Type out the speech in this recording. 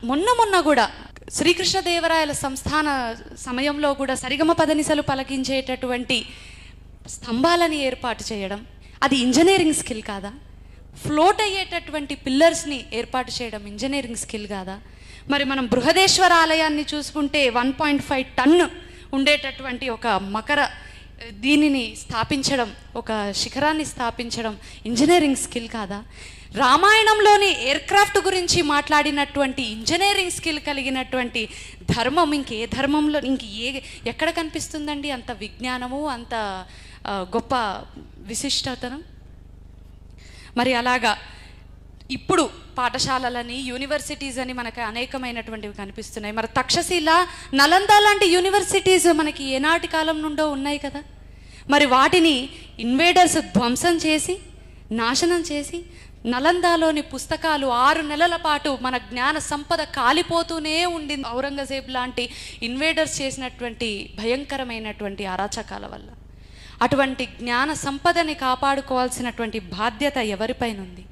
మొన్న కూడా శ్రీకృష్ణదేవరాయల సంస్థాన సమయంలో కూడా సరిగమ పదనిసలు పలకించేటటువంటి స్తంభాలని ఏర్పాటు చేయడం అది ఇంజనీరింగ్ స్కిల్ కాదా? ఫ్లోట్ అయ్యేటటువంటి పిల్లర్స్ని ఏర్పాటు చేయడం ఇంజనీరింగ్ స్కిల్ కాదా? మరి మనం బృహదేశ్వర ఆలయాన్ని చూసుకుంటే 1.5 టన్ను ఉండేటటువంటి ఒక మకర దీనిని స్థాపించడం, ఒక శిఖరాన్ని స్థాపించడం ఇంజనీరింగ్ స్కిల్ కాదా? రామాయణంలోని ఎయిర్క్రాఫ్ట్ గురించి మాట్లాడినటువంటి ఇంజనీరింగ్ స్కిల్ కలిగినటువంటి ధర్మం ఇంకే ధర్మంలో ఎక్కడ కనిపిస్తుందండి? అంత విజ్ఞానము, అంత గొప్ప విశిష్టతనం. మరి అలాగా ఇప్పుడు పాఠశాలలని, యూనివర్సిటీస్ అని మనకు అనేకమైనటువంటివి కనిపిస్తున్నాయి. మరి తక్షశిల, నలంద లాంటి యూనివర్సిటీస్ మనకి ఏనాటి కాలం నుండో ఉన్నాయి కదా. మరి వాటిని ఇన్వేడర్స్ ధ్వంసం చేసి, నాశనం చేసి, నలందాలోని పుస్తకాలు 6 నెలల పాటు మన జ్ఞాన సంపద కాలిపోతూనే ఉండింది ఔరంగజేబ్ లాంటి ఇన్వేడర్స్ చేసినటువంటి భయంకరమైనటువంటి అరాచకాల వల్ల. అటువంటి జ్ఞాన సంపదని కాపాడుకోవాల్సినటువంటి బాధ్యత ఎవరిపైన ఉంది?